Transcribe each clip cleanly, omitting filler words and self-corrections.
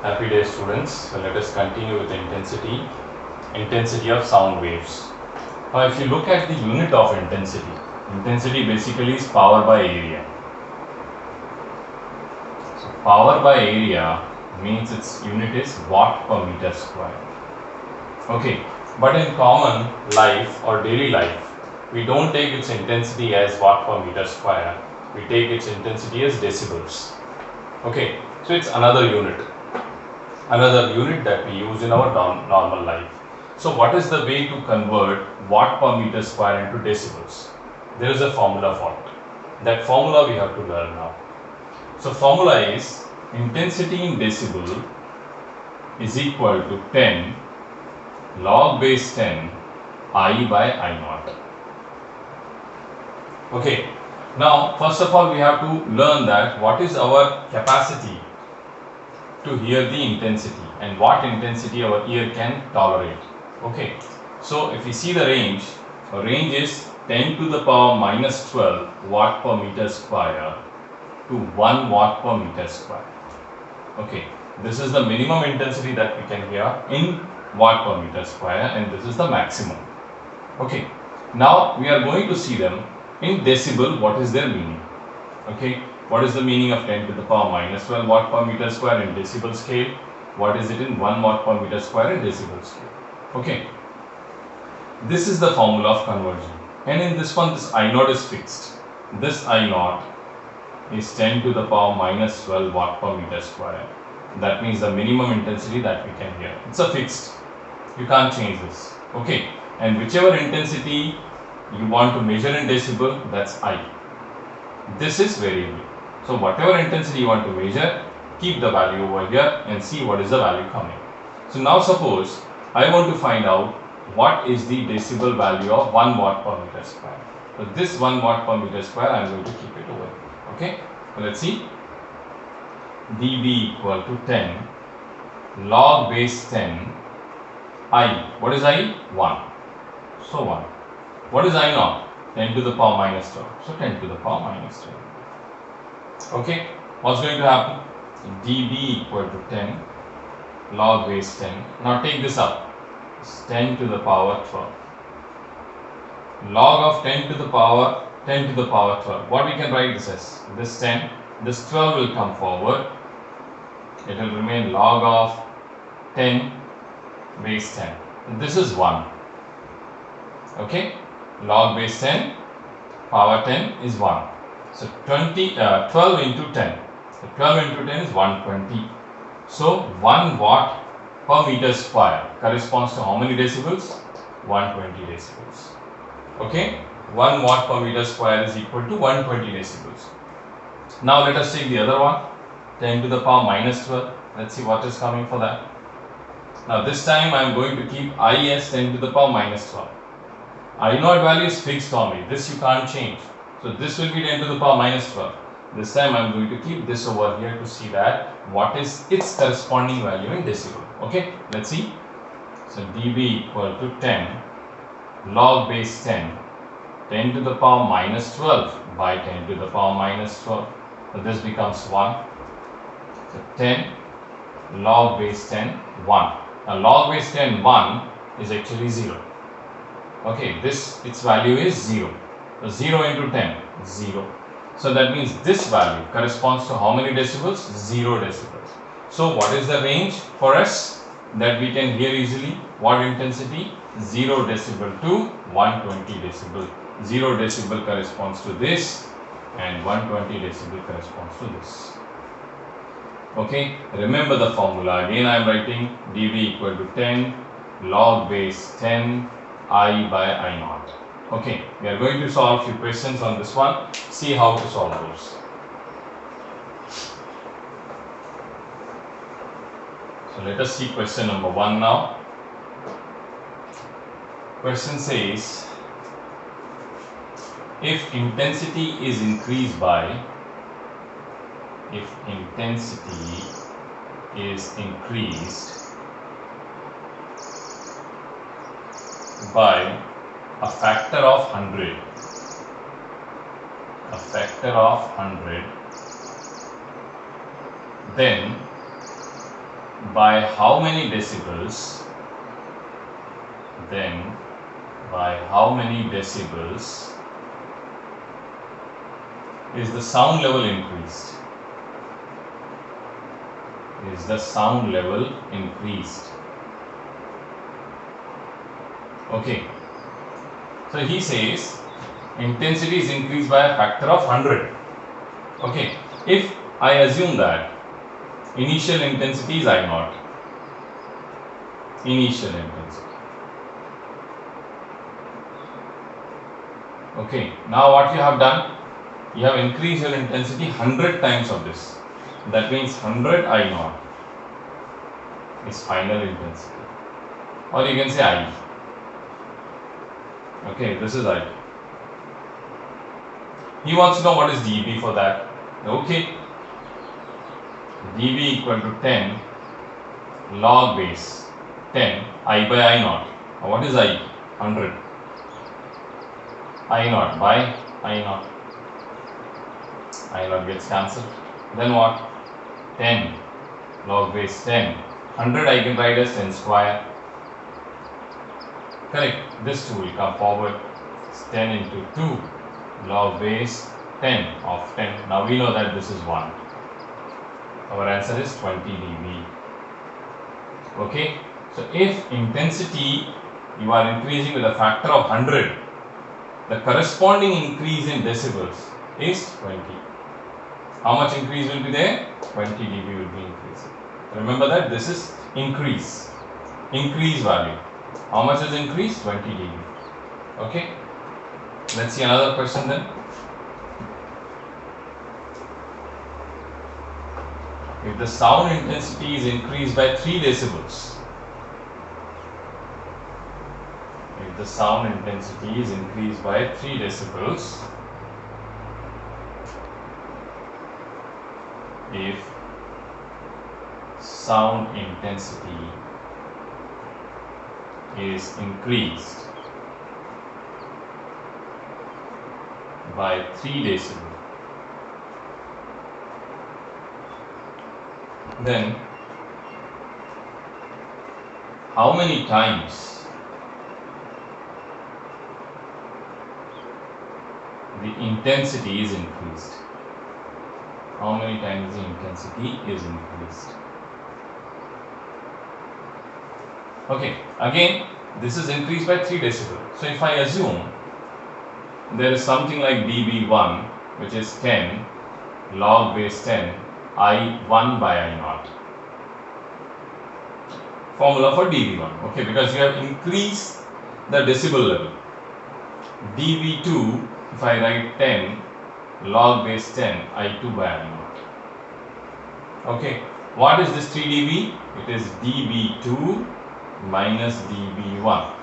Happy day, students. So let us continue with the intensity of sound waves. Now if you look at the unit of intensity basically is power by area. So power by area means its unit is watt per meter square. Okay, but in common life or daily life, we don't take its intensity as watt per meter square. We take its intensity as decibels. Okay, so it's another unit that we use in our normal life. So what is the way to convert watt per meter square into decibels? There is a formula for it. That formula we have to learn now. So formula is intensity in decibel is equal to 10 log base 10 I by I naught. Okay, now first of all we have to learn that what is our capacity to hear the intensity and what intensity our ear can tolerate. Okay, so if we see the range is 10 to the power minus 12 watt per meter square to 1 watt per meter square. Okay, this is the minimum intensity that we can hear in watt per meter square, and this is the maximum. Okay, now we are going to see them in decibel. What is their meaning? Okay, what is the meaning of 10 to the power minus 12 watt per meter square in decibel scale? What is it in 1 watt per meter square in decibel scale? Okay, this is the formula of conversion, and in this one this I naught is fixed. This I naught is 10 to the power minus 12 watt per meter square. That means the minimum intensity that we can hear. It's a fixed. You can't change this. Okay, and whichever intensity you want to measure in decibel, that's I. This is variable. So whatever intensity you want to measure, keep the value over here and see what is the value coming. So now suppose I want to find out what is the decibel value of 1 watt per meter square. So this 1 watt per meter square I am going to keep it over here. Okay, so let's see. dB equal to 10 log base 10 I. What is I? 1. So 1. What is I naught? 10 to the power minus 12. So 10 to the power minus 12. Okay, what's going to happen? dB equal to 10 log base 10. Now take this up. It's 10 to the power 12. Log of 10 to the power 12. What we can write this as? This 10, this 12 will come forward. It will remain log of 10 base 10. This is 1. Okay, log base 10 power 10 is 1. So 12 into 10. So 12 into 10 is 120. So 1 watt per meter square corresponds to how many decibels? 120 decibels. Okay, 1 watt per meter square is equal to 120 decibels. Now let us take the other one, 10 to the power minus 12. Let's see what is coming for that. Now this time I am going to keep I as 10 to the power minus 12. I naught value is fixed on me. This you can't change. So this will be 10 to the power minus 12. This time I am going to keep this over here to see that what is its corresponding value in decibel. Okay, let's see. So dB equal to 10 log base 10 to the power minus 12 by 10 to the power minus 12. So this becomes 1. So 10 log base 10 1. Now log base 10 1 is actually 0. Okay, its value is 0. So 0 into 10 0. So that means this value corresponds to how many decibels? 0 decibels. So what is the range for us that we can hear easily? What intensity? 0 decibel to 120 decibel. 0 decibel corresponds to this and 120 decibel corresponds to this. Okay, remember the formula. Again I am writing dB equal to 10 log base 10 I by I naught. Okay, we are going to solve few questions on this one. See how to solve those. So let us see question number 1 now. Question says, if intensity is increased by a factor of 100, then by how many decibels, then by how many decibels is the sound level increased? Is the sound level increased? Okay. So he says intensity is increased by a factor of 100. Okay. If I assume that initial intensity is I0, initial intensity. Okay. Now what you have done? You have increased your intensity 100 times of this. That means 100 I0 is final intensity. Or you can say I. Okay, this is I. He wants to know what is dB for that. Okay. dB equal to 10 log base 10 I by I0. Now what is I? 100. I0 by I0. I0 gets cancelled. Then what? 10 log base 10. 100 I can write as 10 square. Correct. This 2 will come forward. It's 10 into 2 log base 10 of 10. Now we know that this is 1. Our answer is 20 dB. Okay. So if intensity you are increasing with a factor of 100, the corresponding increase in decibels is 20. How much increase will be there? 20 dB will be increasing. Remember that this is increase value. How much is increase? 20 dB. Okay. Let's see another question then. If the sound intensity is increased by 3 decibels, if the sound intensity is increased by 3 decibels, if sound intensity is increased by 3 decibels, then how many times the intensity is increased? How many times the intensity is increased? Okay, again this is increased by 3 decibels. So if I assume there is something like dB1, which is 10 log base 10 I1 by I0. Formula for dB1. Okay, because you have increased the decibel level. dB2, if I write 10 log base 10 I2 by I0. Okay, what is this 3 dB? It is dB2 minus dB1.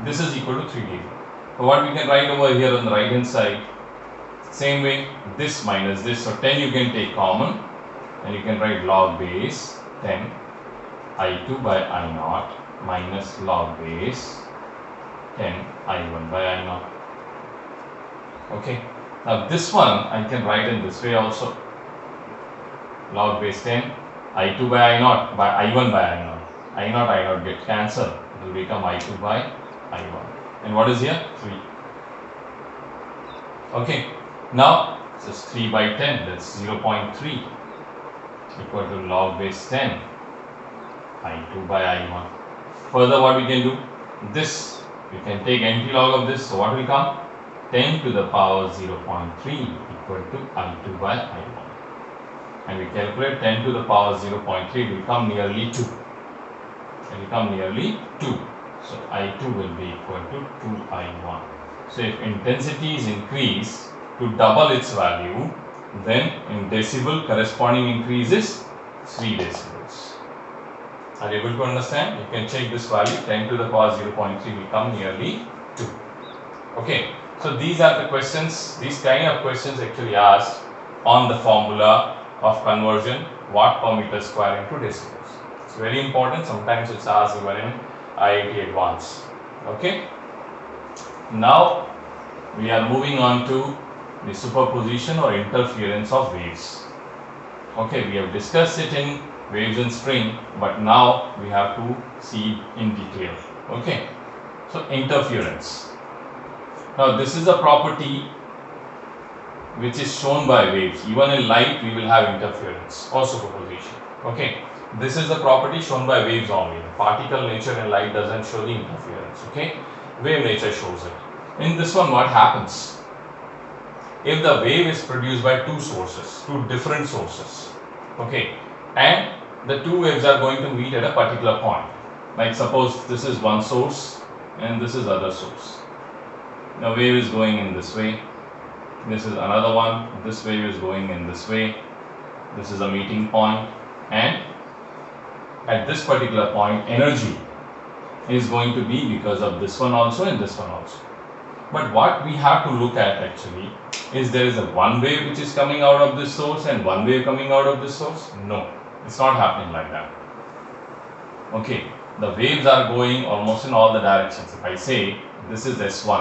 This is equal to 3 dB. So what we can write over here on the right hand side, same way, this minus this, so 10 you can take common and you can write log base 10 I2 by I0 minus log base 10 I1 by I0. Okay, now this one I can write in this way also, log base 10 I2 by I0 by I1 by I0. I0 get cancelled, it will become I2 by I1. And what is here? 3. Okay, now this is 3 by 10, that's 0.3 equal to log base 10 I2 by I1. Further what we can do? This, we can take anti-log of this, so what will come? 10 to the power 0.3 equal to I2 by I1. And we calculate 10 to the power 0.3, it will come nearly 2. It will come nearly 2. So I2 will be equal to 2I1. So if intensity is increased to double its value, then in decibel corresponding increase is 3 decibels. Are you able to understand? You can check this value, 10 to the power 0.3 will come nearly 2. Okay, so these are the questions, these kind of questions actually asked on the formula of conversion watt per meter square into decibels. It's very important, sometimes it's asked even in IIT Advanced. Okay, now we are moving on to the superposition or interference of waves. Okay, we have discussed it in waves in string, but now we have to see in detail. Okay, so interference. Now this is a property which is shown by waves. Even in light we will have interference or superposition. Okay, this is the property shown by waves only. The particle nature in light doesn't show the interference. Okay, wave nature shows it. In this one, what happens? If the wave is produced by two sources, two different sources, okay, and the two waves are going to meet at a particular point. Like suppose this is one source and this is other source. The wave is going in this way. This is another one. This wave is going in this way. This is a meeting point, and at this particular point, energy is going to be because of this one also and this one also. But what we have to look at actually is there is a one wave which is coming out of this source and one wave coming out of this source. No, it's not happening like that. Okay, the waves are going almost in all the directions. If I say this is S1.